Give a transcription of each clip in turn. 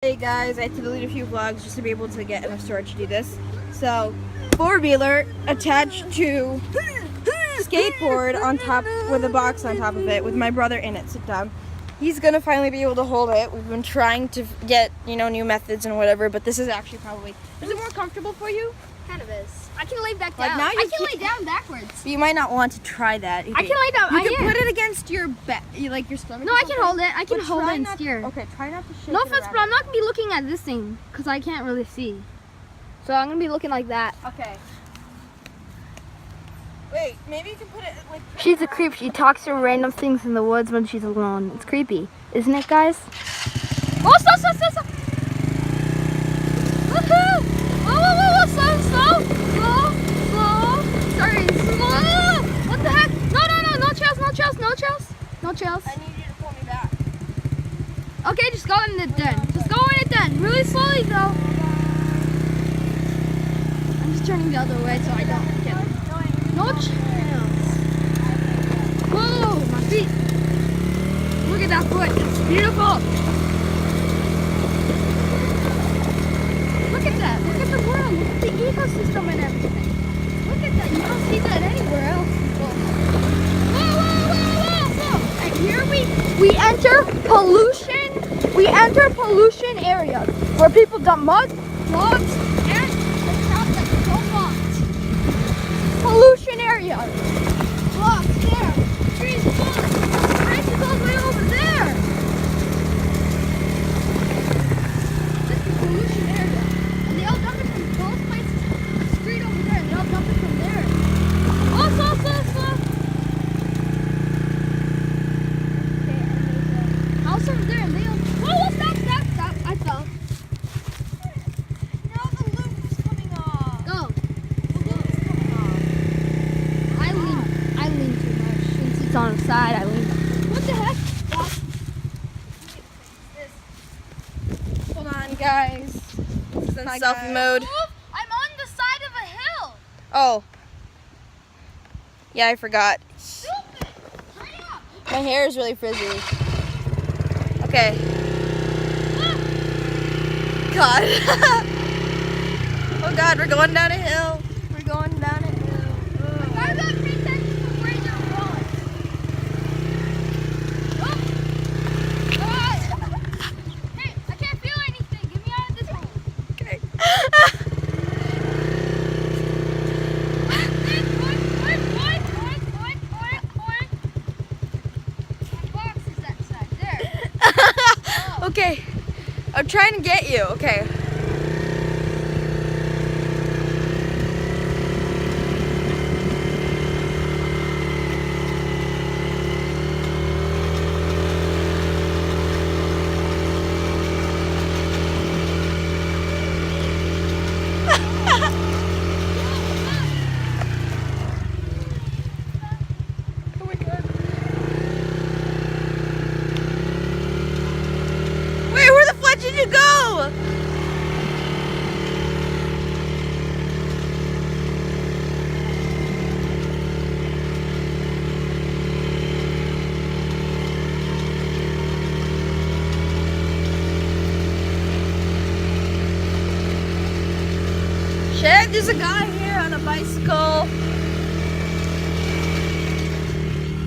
Hey guys, I had to delete a few vlogs just to be able to get enough storage to do this. So, four-wheeler attached to skateboard on top with a box on top of it with my brother in it. Sit down. He's gonna finally be able to hold it. We've been trying to get, new methods and whatever, but this is actually probably, is it more comfortable for you? Kind of is. I can lay back Like down. now I can lay down backwards. You might not want to try that. I can lay down. You can put it against your back, like your stomach. No, I can hold it. I can hold it and steer. Okay, try not to shake No it offense, around. but I'm not gonna be looking at this thing because I can't really see. So I'm gonna be looking like that. Okay. Wait, maybe you can put it like. She's a creep. She talks to random things in the woods when she's alone. It's creepy, isn't it, guys? Oh, stop! Woohoo! Whoa! Slow! Sorry, slow! What the heck? No! No trails. I need you to pull me back. Okay, just go in it then. Really slowly though. I'm just turning the other way so I don't get it. No trails. Whoa, my feet. Look at that foot. It's beautiful. Look at that. Look at the world. Look at the ecosystem and everything. Look at that. You don't see that anywhere else. Whoa. And here we enter pollution. We enter pollution areas where people dump mud, logs, and the crap that you don't want. Pollution areas. Logs there. Trees gone. Branches all the way over there. This is pollution area. And they all dump it from those places. The street over there. And they all dump it from there. Oh, slow. House over there, and they all. Whoa, stop! I fell. No, the loop is coming off. Go. The loop is coming off. I lean too much. Since it's on the side, I lean. What the heck? Hold on, guys. This is in selfie mode. I'm on the side of a hill. Oh. Yeah, I forgot. Stupid. Hurry up. My hair is really frizzy. Okay. God. Oh God, we're going down a hill. I gotta pay attention to where you're going. Hey, I can't feel anything. Get me out of this hole. Okay. Okay. I'm trying to get you. Okay. Oh my God. Wait, where the fuck did you go? Shit, there's a guy here on a bicycle.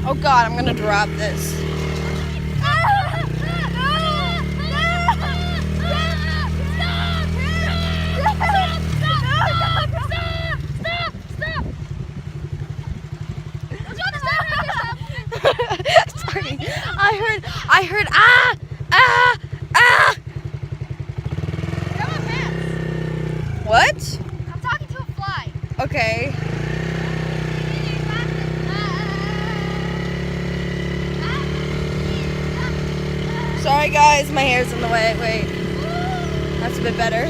Oh God, I'm gonna drop this. Sorry, I heard ah. What? I'm talking to a fly. Okay. Sorry guys, my hair's in the way. Wait. That's a bit better.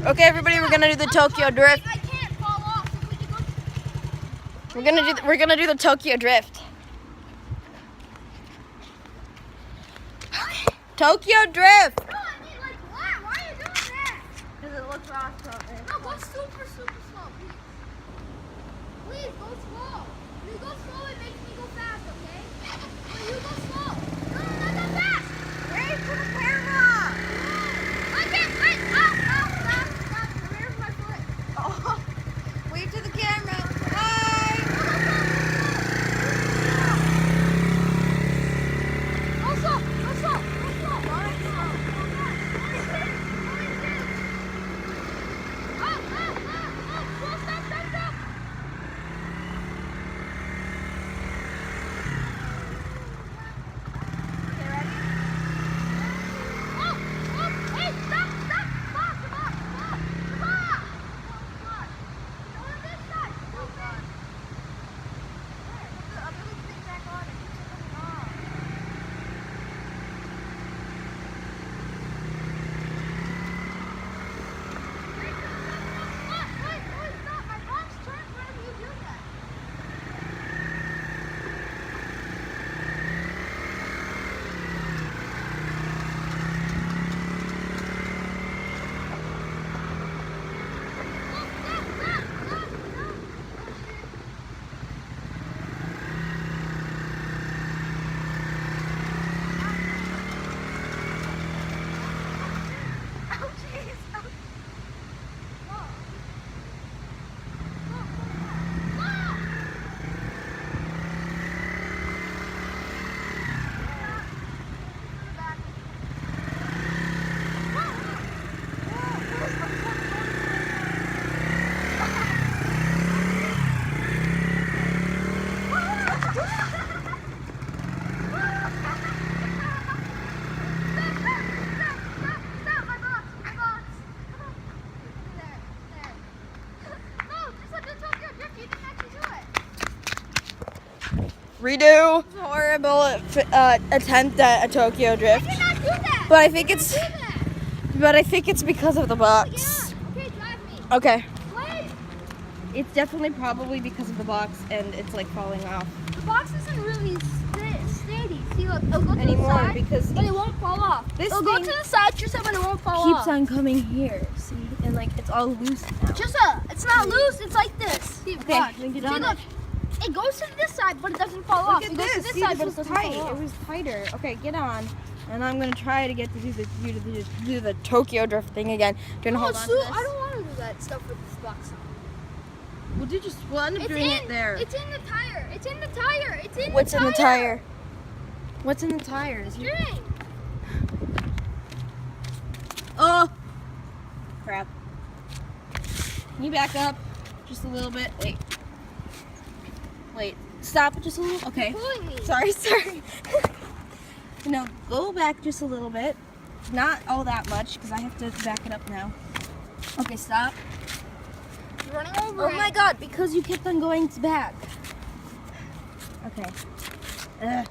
Okay, everybody, we're gonna do the Tokyo Drift. I can't fall off. We're gonna do the Tokyo Drift. Tokyo Drift. No, I mean like what? Why are you doing that? Because it looks awesome. No, go super go slow, it makes me go fast, okay? So you go slow. No, not that fast. Wait for the camera. I can't. Stop. Where's my foot? Oh, wave to the camera. Hi. Go slow. Stop. Okay, ready? Hey, stop. Come on. Go on this side. I'm really putting back on. It keeps coming off. Wait, stop. My box turns whenever you do that. Oh, jeez. Redo. Horrible attempt at a Tokyo drift. I cannot do that. But I think it's do that. but I think it's because of the box. Okay, drive me. Okay. Wait. It's definitely probably because of the box and it's like falling off The box isn't really steady. See, look, it'll go to anymore the side, because but it won't fall off. This It'll go thing to the side, just so, but it won't fall keeps off. on coming here. See? And like it's all loose now. It's not loose. It's like this. See, Okay, watch. then get See, on look. It goes to this side, but it doesn't fall off. Look It at goes to this. this See, side, this but was it doesn't tight. fall off. It was tighter. Okay, get on. And I'm gonna try to get to do the Tokyo drift thing again. Do you wanna hold on to this? I don't want to do that stuff with this box. We'll end up doing it there. It's in the tire. It's in the tire. It's in What's the in tire. the tire? What's in the tires? String. Oh! Crap. Can you back up just a little bit? Wait. Stop just a little. Okay. You're pulling me. Sorry. No, go back just a little bit. Not all that much because I have to back it up now. Okay, stop. You're running over Oh it. my god, because you kept on going back. Okay. Ugh.